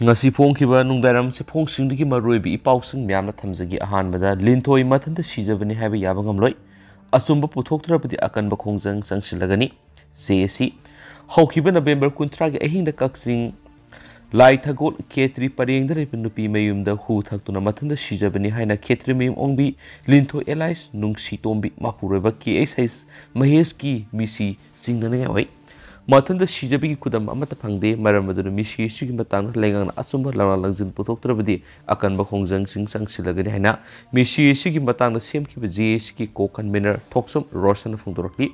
ngasi phongkhiba nungdaram se phongsingdigi maroibi ipausing myamna thamjagi ahanbada linthoi mathanda sijabani haiba yaba ngamloi asumba puthoktrabadi akanba khongjang sangsilagani CSC hawkhiba November 13 gi ahingda kaksing lai thagol khetri parengda repi nupi mayumda hu thaktuna mathanda sijabani haina khetri mayum ongbi linthoi allies nungsi tombi mapuroiba KSS Mahesh ki misi singnane oi mathanda sijabigi kudam amata phangde maramaduna misi sigi matang lengang asumba lawla langjin puthoktrabadi akanba khongjang sing sangsilagani haina misi sigi matang semkhiba JS ki co-convener thoksom Roshan phungdorakli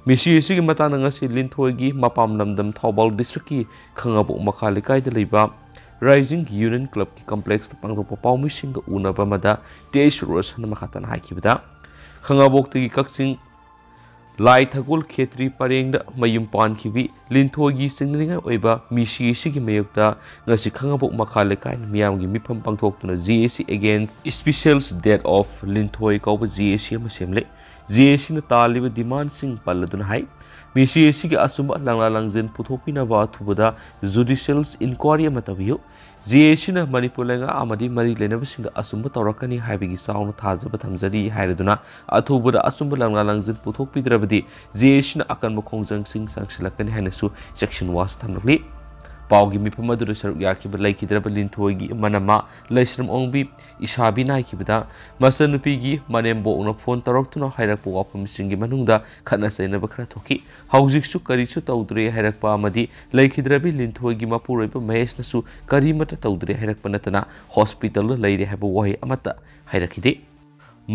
misi sigi matang ngasi linthoi gi mapam namdam Thobal district ki khangabu makhalikai de leiba Rising Union Club ki complex ta pangdokpa pawmi singa unaba mada TS Roshan makhatan haikibada khangabok tegi kaksing lai thagol khetri parengda mayum pankhibi linthogi singninga oiba misi sigi mayokta ngasi khangabok makhalekai miyamgi mifam pangthoktuna GAC against specials death of linthoi kauba GAC amasemle GAC na taliba demand sing palladuna hai misi sigi asumba langla langjen puthopina ba thubada judicial inquiry amatabiyo GAC na Manipur lenga amadi mari lenabsinga asumba tawrakani haibigi sauna thajaba thamjari hairaduna athubada asumba langla langjin puthokpidrabadi GAC na akanba khongjang sing sangsilakani hainasu section was thamlakli pawgi mifam adura saruk yakhiba laikidraba linthoigi manama laisram ongbi isabi naikibada masanupigi manembo una phone taraktuna hairakpa wapam singi manungda khana sainaba khara thoki haujiksu karisu tawdre hairakpa amadi laikidrabi linthoigi mapuroiba Mahesh nasu karimata tawdre hairakpa natana hospital laire haiba wahi amata hairakide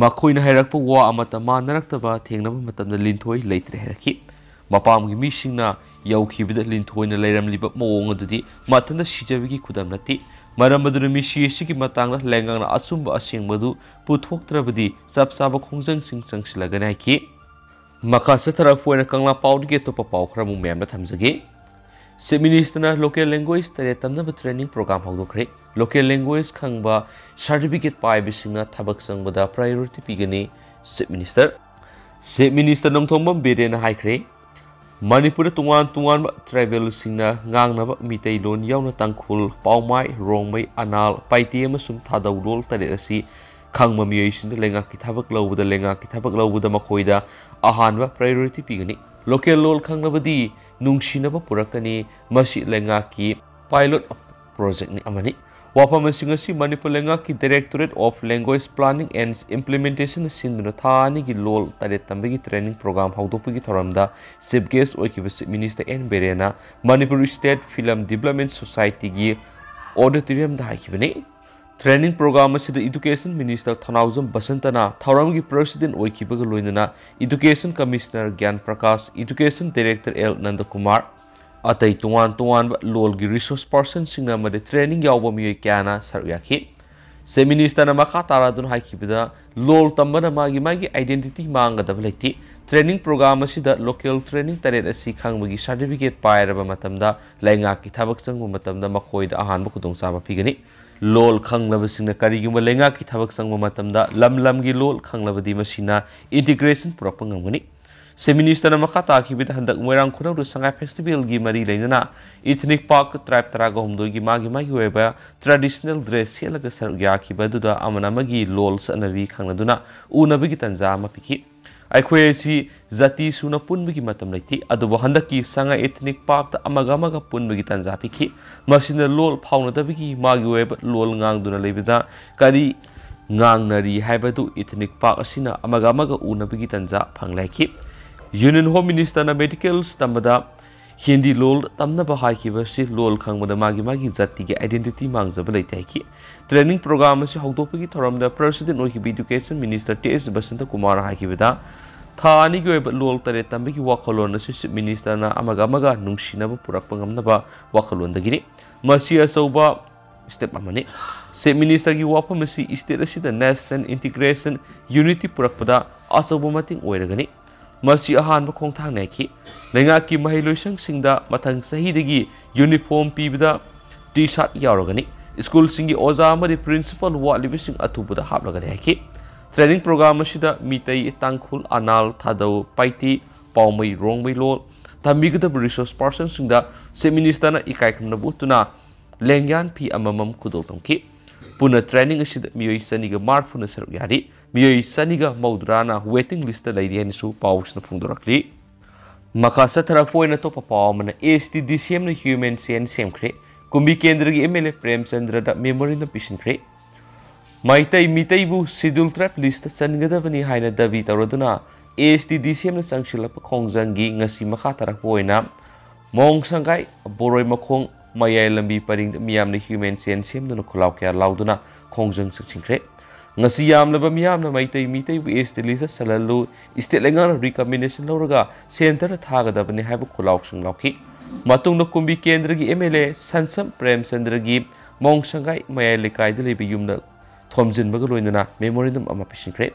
makoina hairakpa wa amata manaraktaba thengnaba matamna linthoi leitre hairaki mapamgi misingna yaukhibida linthoi leiramliba mawong adudi mathanda sijabigi kudam nati maramaduna misi sigi matangna lengangna asumba asengmadu puthoktrabadi sapsaba khongjang sing sangsilagana ki makasa tarafoina kangla pawdige topa pawkhra mu memna thamjage se minister local language tare tamna training program hawdokre local language khangba certificate paibisingna thabak sangbada priority pigani se minister nongthongbam Biren haikre Manipur tungan tribal singna ngangnaba Meetei lon yauna tangkhul paumai rongmai anal paiti amasum thadau rol tare asi khangma miyaisin lenga ki thabak lawbuda makhoida ahanba priority pigani local lol khangnabadi nungsinaba purakani masi lenga ki pilot project ni amani wapam singasi Manipur lenga ki Directorate of Language Planning and Implementation sinduna thani gi lol tare tambegi training program hawdopigi thoramda chief guest oikiba minister N Berena Manipur State Film Development Society gi auditorium da haikibani training program asida education minister Thanaujam Basantana thoramgi president oikiba loinana education commissioner Gyan Prakash education director L Nandakumar atai tuan lolgi resource person singna made training yawba miyoi kyana saryakhi se minister na makha taradun haikibida lol tambana magi identity mangada blaiti training program asida local training taret asi khangmagi certificate pairaba matamda lainga ki thabak sangbu matamda makoida ahanba kudong saba pigani lol khanglaba singna kariguma lainga ki thabak sangbu matamda lamgi lol khanglabadi masina integration propangangani se minister na makata kibit handak moirang khunau du sangai festival gi mari leina ethnic park tribe taraga homdo gi magi weba traditional dress selaga sargya kibadu da amana magi lol sanawi khangladuna unabigi tanja ma piki aikhoi si jati suna punbigi matam laiti adubo handaki sanga ethnic park ta amaga punbigi tanja piki masina lol phauna dabigi magi weba lol ngangduna lebida kari ngangnari haibadu ethnic park asina amaga unabigi tanja phanglaki Union Home Minister na medical tamada Hindi lol tamna bahai ki versi lol khangmada magi jati ki identity mangjaba leitai ki training program si hawdopagi thoramda president ohi education minister TS Basanta Kumar haikibida thani gi lol tare tambigi wakhalon si minister na amaga nungsinaba purakpa ngamnaba wakhalon dagini masi asauba step amani se minister gi wapam si state asida national integration unity purakpada asauba mating oiragani masi ahan ba khongthang neki lenga ki mahiloisang singda mathang sahidagi uniform pibida t-shirt yarogani school singi oza amari principal wa libising athubuda haplagani haki training program asida Meetei tangkhul anal thadau paiti paumai rongmai lol tamigda resource person singda se minister na ikai khamna butuna ꯂꯦꯡꯌꯥꯟ ꯐꯤ ꯑꯃꯃꯝ ꯈꯨꯗꯣꯜ ꯇꯝꯈꯤ ꯄꯨꯟꯅ training ꯑꯁꯤꯗ ꯃꯤꯑꯣꯏ 240ꯅ ꯁꯔꯨꯛ ꯌꯥꯔꯤ ꯃꯤꯑꯣꯏ 230ꯅ waiting list ꯂꯩꯔꯤ ꯍꯥꯏꯅꯁꯨ ꯄꯥꯎꯁꯤꯅ ꯐꯣꯡꯗꯣꯔꯛꯂꯤ ꯃꯈꯥ ꯆꯠꯊꯔꯛꯄ ꯑꯣꯏꯅ ꯑꯇꯣꯞꯄ ꯄꯥꯎ ꯑꯃꯅ ASTDCMꯅ ꯍ꯭ꯌꯨꯃꯦꯟ ꯆꯦꯟ ꯁꯦꯝꯈ꯭ꯔꯦ ꯀꯨꯝꯕꯤ ꯀꯦꯟꯗ꯭ꯔꯒꯤ MLA ꯄ꯭ꯔꯦꯝꯆꯟꯗ꯭ꯔꯗ ꯃꯦꯃꯣꯔꯦꯟꯗꯝ ꯄꯤꯁꯤꯟꯈ꯭ꯔꯦ ꯃꯩꯇꯩꯕꯨ ꯁꯤꯗ꯭ꯌꯨꯜ ꯇ꯭ꯔꯥꯏꯕ ꯂꯤꯁꯇ ꯆꯟꯒꯗꯕꯅꯤ ꯍꯥꯏꯅ ꯗꯕꯤ ꯇꯧꯔꯗꯨꯅ ASTDCMꯅ ꯆꯪꯁꯤꯜꯂꯛꯄ ꯈꯣꯡꯖꯪꯒꯤ ꯉꯁꯤ ꯃꯈꯥ ꯇꯥꯔꯛꯄ ꯑꯣꯏꯅ ꯃꯣꯡ ꯁꯪꯒꯥꯏ ꯕꯣꯔꯣꯏ ꯃꯈꯣꯡ ꯃꯌꯥꯏ ꯂꯝꯕꯤ ꯄꯔꯤꯡꯗ ꯃꯤꯌꯥꯝꯅ ꯍ꯭ꯌꯨꯃꯦꯟ ꯆꯦꯟ ꯁꯦꯝꯗꯨꯅ ꯈꯨꯜꯂꯥꯎ ꯀꯌꯥ ꯂꯥꯎꯗꯨꯅ ꯈꯣꯡꯖꯪ ꯆꯪꯁꯤꯟꯈ꯭ꯔꯦ ngasi yamlaba miyamna meitei bu estelisa Chalhallu state lengana recommendation lawraga center thagadabani haibu khulauk lauki matungna kumbi kendra gi MLA Sansam Premchandra gi mongsangai mayai lekai de lebi yumna thomjinbaga loinana memorandum ama pisinkre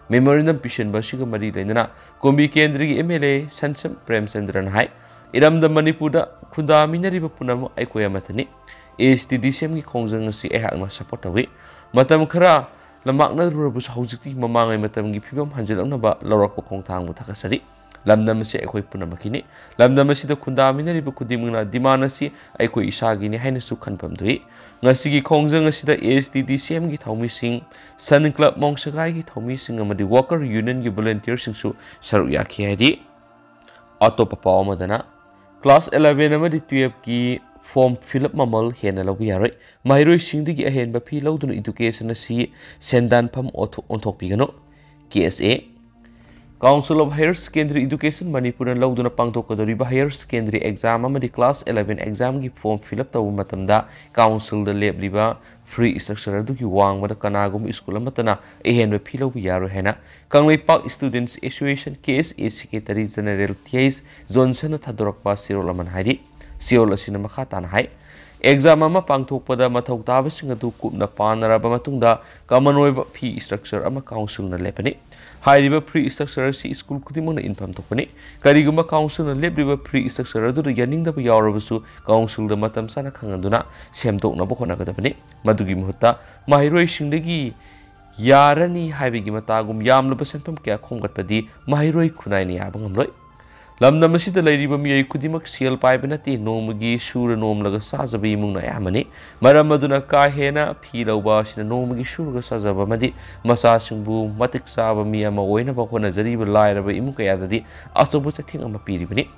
memorandum pisinba siga mari leinana kumbi kendra gi MLA Sansam Premchandra hai iramda Manipurda khundaminari ba punam aikoya matani ASTDCM gi khongjang asi ehakna support tawi matam khara lamakna rurabus haujikti mamangai matamgi phibam hanjilamnaba lawrakpa khongthangbu thakasari lamdam se akhoi punamakini lamdam asida khundaminari bu khudimna dimana si akhoi isagi ni haina su khanpam dui ngasi gi khongjang asida ASTDCM gi thaumi sing Sun Club Mongsagai gi thaumi sing amadi worker union gi volunteer sing su saru yakhi haidi atopa pawamadana class 11 amadi 12 ki form fill up mamal hena labu yaroi mairoi singdigi ahen ba phi lauduna education asi sendan pham onthok pigano KSA Council of Higher Secondary Education Manipur lauduna pangthokadori ba higher secondary exam amadi class 11 exam gi form fill up tawu matamda council da lebliba free structure du gi wang bada kanagum school amatana ahen ba phi labu yaroi hena Kanglei Park Students Association KSA Secretary General Thies Johnson thadorakpa sirol aman haidi Seoul asina makha tan hai exam ama pangthokpada mathau tabasing adu kupna panaraba matungda common oiba fee structure ama council na lepani hairiba free structure si school kudimona infam tokani kariguma council na lebriba free structure adu yaningda ba yawrabasu council da matam sana khanganduna semtokna ba khona gadabani madugi muhutta mahiroi singdagi yarani haibagi matagum yamlaba senpam kya khomgatpadi mahiroi khunai ni abangamloi lamdam asida leiriba miyai kudimak sel paibnati nomagi sura nomlaga sajaba imungna yamani maram aduna ka hena phi lawba sina nomagi sura sajaba madi masa singbu matik saba mi ama oina ba khona jariba lairaba imu kayadadi asobu chathing ama piribani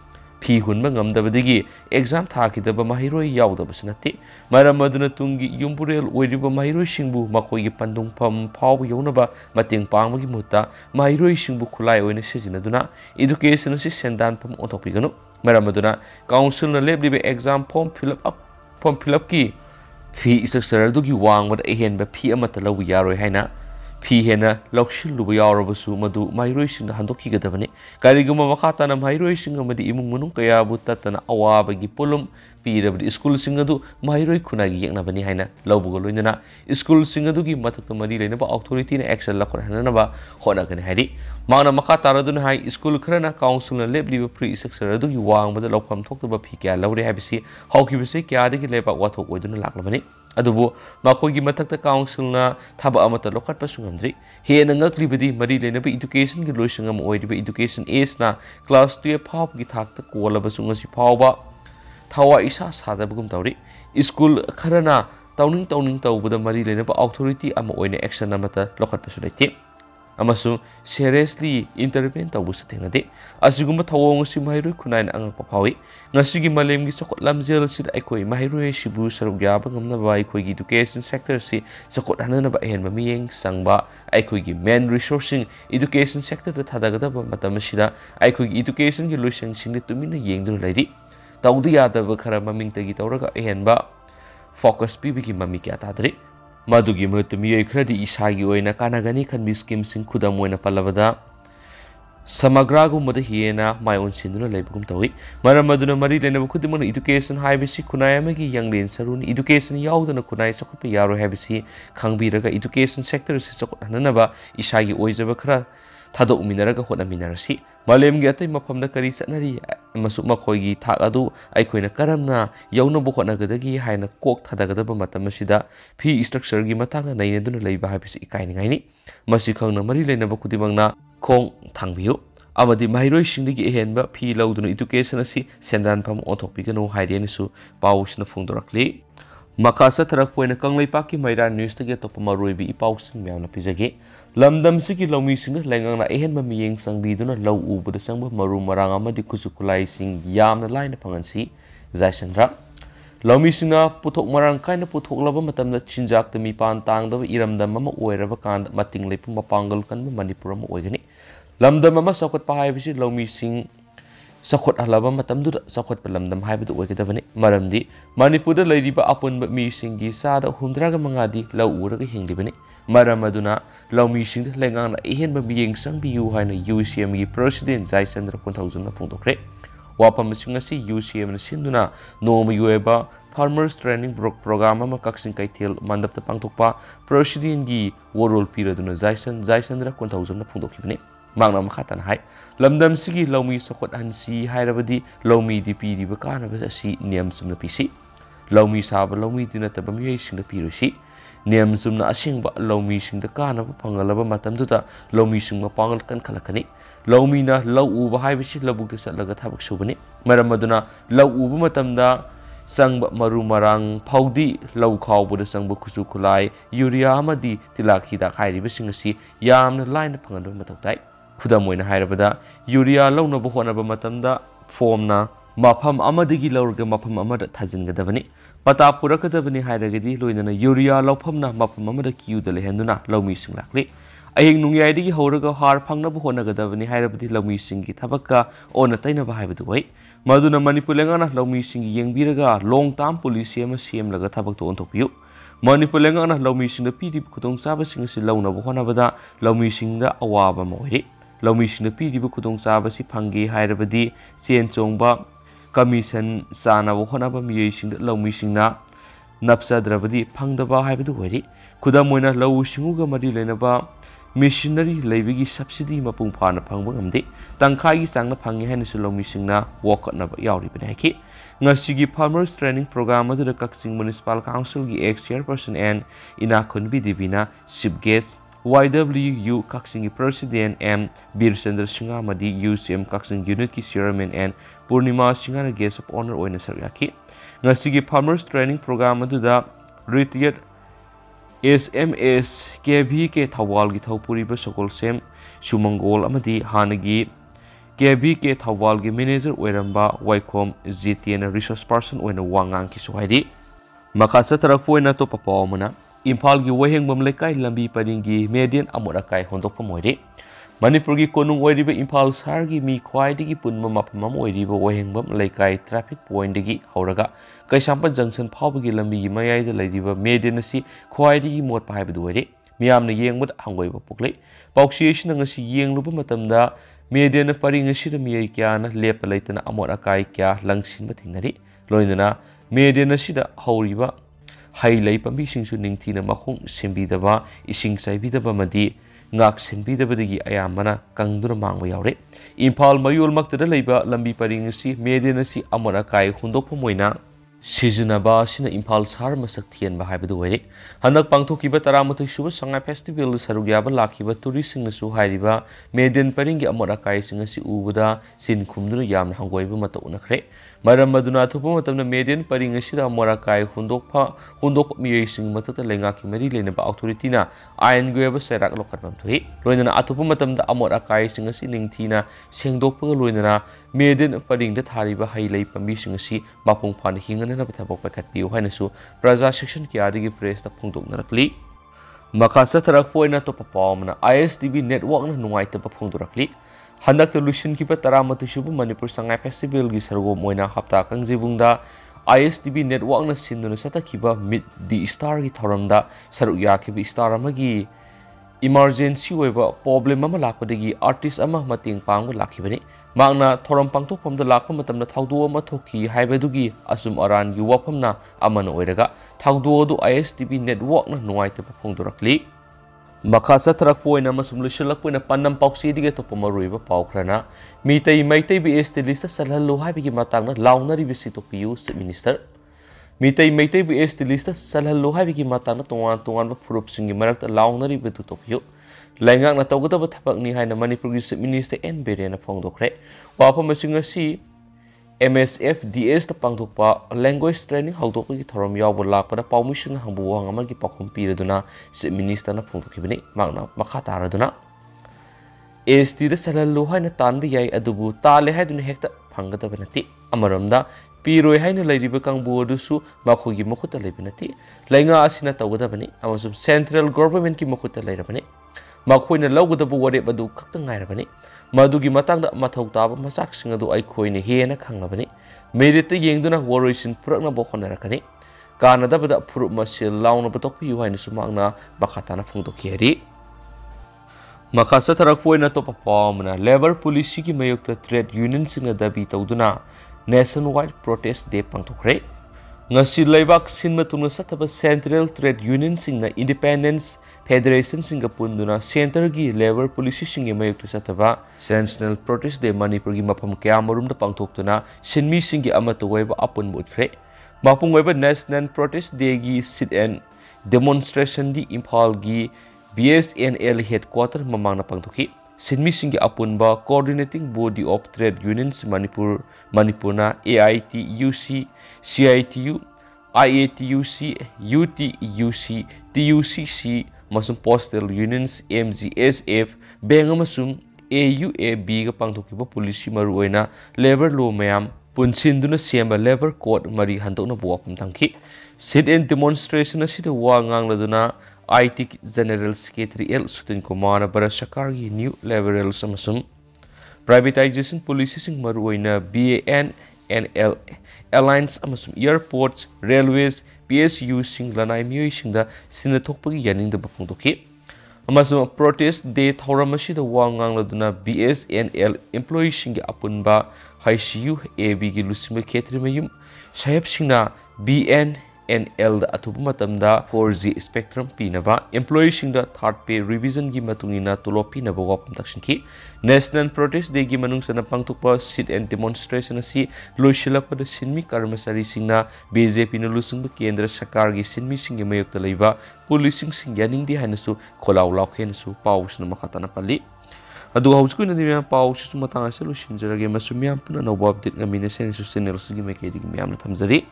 phi hunba ngamdabadigi exam thakidaba mahiroi yawdaba sinati maram aduna tungi yumpurel oiriba mahiroi singbu makoi gi pandung pham phau yonaba mating pangmagi mutta mahiroi singbu khulai oina sejinaduna education si sendan pham othopiganu maram aduna council na leblibe exam form fill up ki phi structure du gi wangba ehenba phi amata lawu yaroi haina phi hena lokshilluba yawrabasu madu mahiroi singna handoki gadabani kariguma makhatana mahiroi sing amadi imung munung kaya bu tatana awabagi pulum pirabdi school singadu mahiroi khunagi yeknabani haina lawbuga loinana school singadu gi mathakta mari leinaba authority na action la khonhanaba honagani haidi mana makhataradu hai school kharana council na lebliba free structure adu gi wangbada lokham thokta phi kya lawre habisi hawkibase kya dagi leba wathok oiduna laklabani adubu makoigi mathakta council na thaba amata lokatpa sungamdri hena ngaklibadi mari leinaba education gi loisangam oidiba education age na class 12 phau gi thakta kolaba sungasi phauba thawa isa sadabagum tawri school kharana tawning tawbada mari leinaba authority ama oina action amata lokatpa sulaiti amasu seriously intervene tawbu sathenade asiguma thawong si mahiroi khunai na angakpa phawi ngasigi malemgi chakot lamjel sid aikoi mahiroi sibu saruk yaba ngamna ba aikoi gi education sector si chakot hanana ba hen ba miyeng sangba aikoi gi main resourcing education sector da thadagada ba matam sida aikoi gi education gi loisang sing de tumina yengdu lairi tawdi yada ba khara maming tagi tawraga hen ba focus pibigi mami kya tadri madugi mutu miyoi khradi isagi oina kanagani khanbi scheme sing khudam oina palabada samagra gumada hiena mayon sinduna leibugum tawi maram aduna mari lenabu khudimana education haibisi kunai amagi yanglen saruni education yaudana kunai sakhup yaro habisi khangbiraga education sector si sakot hananaba isagi oijaba khara thadok minaraga hona minarasi malemgi atai mafamda kari satnari masu makoigi thak adu aikoina karamna yauna bu hona gadagi haina kok thadagadaba matam asida phi structure gi matanga naineduna leiba habisi ikainingai ni masi khangna mari leinaba khudimangna khong thangbiu amadi mahiroi singdigi ehenba phi lauduna education asi sendan pham othokpigano hairianisu pausna phongdorakli Maka satharakpoina Kangleipaki Maira News tagi atop maruibi ipausing miyamna pizage lamdam sigi laumi singna lengang ehenba miyeng sangbiduna lau ubada sangba maru marang amadi kusukulai sing yamna laina pangansi Zaisandra laumi singna puthok marang kaina puthoklaba matamda chinjak tami pan tangdaba iramdam ama oiraba kanda mating leipu mapangal kanba Manipur ama oigani lamdam ama sakot pahaibisi laumi sing sakot halaba matamdu sakot pelamdam haibadu oigedabani maramdi Manipur leiriba apunba mi singi sada hundraga mangadi lau uraga hinglibani maram aduna laumi sing lengang ehenba miyeng sangbiyu haina UCM gi president Zaisandra 1000 na phongdokre wapam singasi UCM na sinduna noma yueba farmers training program ama kaksing kaithel mandapta pangthokpa president gi worol piraduna Zaisandra 1000 na phongdokibani mangna makhatan hai lamdam sigi laumi sakot hansi hairabadi laumi dipi diba kana basi niam sumna pisi laumi saba laumi dinataba miyei singda pirusi niam sumna asingba laumi singda kana pangalaba matamduda laumi singma pangal kan khalakani laumi na lau uba haibisi labukta satlaga thabak subani maram aduna lau uba matamda sangba maru marang phaudi lau khawbuda sangba khusu khulai urea amadi tilak hidak hairiba singasi yamna line phangalba matautai khudam oina hairabada urea launaba honaba matamda formna mafam amadigi laurga mafam amada thajingadabani pata purakadabani hairagadi loinana urea laufamna mafam amada kiyuda lehenduna laumi sing lakli ahing nungyai horaga har phangnaba honagadabani hairabadi laumi singi thabakka ona tainaba haibadu wai maduna Manipur lengana laumi singi yengbiraga long term policy ama semlaga thabakto ontokpiyu Manipur lengana laumi singda pidib khudong chaba singasi launaba honabada laumi singda awaba moiri laumi singda pidib khudong chaba si phangge hairabadi chen chongba commission sanaba honaba miyei singda laumi singna napsadrabadi phangdaba haibadu wari khudamoina lau singuga mari lenaba missionary leibigi subsidy mapung phana phangba ngamde tangkhai gi changna phangi haina su laumi singna wakatnaba yauri benaki ngasigi farmers training program adu kaksing municipal council gi ex chairperson and inakun bidibina chief guest YWU kaksing president M Biren Singa madi UCM kaksing unit ki chairman and Purnima Singa guest of honor oina saryaki ngasigi farmers training program adu da retired SMS KVK Thawal gi Thawpuri ba Sokol Sem Sumangol amadi hanagi KVK Thawal gi manager oiramba Waikom GTN resource person oina wangang ki sohaidi makasa tarakpoina to papawmana Imphal gi wahengbam lekai lambi paringi median amorakai hondokpa moire Manipur gi konung oiriba Imphal sar gi mi khwaidigi punma mapamam oiriba wahengbam lekai traffic point gi hauraga Kaisampa junction phawbagi lambi gi mayai leiriba median asi khwaidigi mot pa haibadu oire miyamna yengbad hangoiba puklei pauksiyesina ngasi yengluba matamda median paringa sida miyai kyana lepa leitana amorakai kya langsinba thingnari loinana median asida hauriba hai lei pambi singsu ningthina makhong sembidaba ising saibidaba madi ngak senbidabadigi ayamana kangduna mangba yaure Imphal mayol maktada leiba lambi paringasi medianasi amara kai hundokpa moina Sizinaba sina Imphal sar masak thianba haibadu oire handak pangthokiba 13 suba sangai festival sarugyaba lakiba tourist singnasu hairiba median paringi amara kai singasi ubada sin khumduna yamna hangoiba mata unakhre maram maduna thupa matamna median paringasi da amara kai hundok miyei sing matata lenga ki mari lenaba authority na ain goeba serak lokatmam thui loinana athupa matamda amara kai singasi ningthina sengdokpa loinana median paringda thariba hailei pambi singasi mapung phana hingana na bathabok pakatpiu hainasu praja section ki adigi press ta phongdok narakli makasa tarak poina to papawmna ISDB network na nuaita pa phongdorakli handak solution ki pa 13 subu Manipur sangai festival gi sargo moina hapta kangjibungda ISDB network na sinduna satakiba mid the star gi thoramda saru yakibi star amagi emergency oiba problem ama lakpadagi artist ama mating pangba lakibani Magna thoram pangtok pamda lakpa matamna thawdo ama thoki haibadugi asum aran gi wapamna amana oiraga thawdo du ISDB network na nuaita pa phongdorakli makasa tarak poina masum lushilak poina panam pauksi dige to pamaruiba paukrana meitei BS lista Chalhallu haibigi matangna Laonaribasi Tok piyu minister meitei BS lista Chalhallu haibigi matangna tongan ba furup singi marakta Laonaribasi Tok piyu Laingang na tawgadaba thapak ni haina Manipur gi Minister N Biren na phongdokre wapam masingasi MSFDS pangthokpa language training haudoki thorom yawbo lakpada pawmising hangbu wang amagi pakhum piraduna chief minister na phongthokibani magna makha taraduna ST da Chalhallu haina tanba yai adubu tale haiduna hekta phanggadaba nati amaramda piroi haina lairiba kangbu adusu makhogi makhuta leibinati lainga asina tawgadabani amasum central government ki makhuta leirabani makhoina lawgadabu warep adu khakta ngairabani madugi matangda mathau taba masaksing adu aikhoina hena khanglabani merit yengduna waroisin purakna bokhonarakani kanadabada phurup masil launa batokpi yuhaina sumagna bakhatana phungdokheri makasa tarakpoina to papamna labor policy ki mayokta trade union singa dabi tawduna nationwide protest day pangthokre ngasi laibak sinma tungna sathaba central trade union singna independence federation singa punduna center gi labor policy singa mayokta sathaba national protest day manipur gi mafam kya marum da pangthoktuna sinmi singi amata waiba apun mutkre mapung waiba national protest day gi sit and demonstration di imphal gi BSNL headquarter mamangna pangthoki sinmi singi apunba coordinating body of trade unions manipurna AITUC CITU IATUC UTUC TUCC masum postal unions MGSF beng amasum AUAB ga pangthokiba policy maru oina labor law mayam punsinduna sema labor code mari handokna buapum tangki sit and demonstration asida wa ngangladuna IT General Secretary L. Sutin Kumar Barashakargi New Liberal Samasum Privatization Policy Sing Maruina BANNL Airlines Amasum Airports Railways PSU Sing Lanai Mui Sing the Sinatopagi Yaning the Bapundoki Amasum Protest Day Thoramashida Wangang Laduna BSNL Employee Sing Apunba HICU AB Lusima Ketrimayum Sayap Singna BNNL atubu matamda 4G spectrum pinaba employee singda third pay revision gi matungina tulo pinaba wapam takshinki national protest day gi manung sana pangtukpa sit and demonstration asi loisilakpada sinmi karmasari singna BJP na lusungba kendra sarkar gi sinmi singi mayokta leiba policing sing yaning di hanasu kholaw laukhen su pawsna makhatana pali adu hauskui na dimya pawsi su matanga selu sinjarage masumyam puna no update ngamine sen su channel sigi mekedi gi myam na thamjari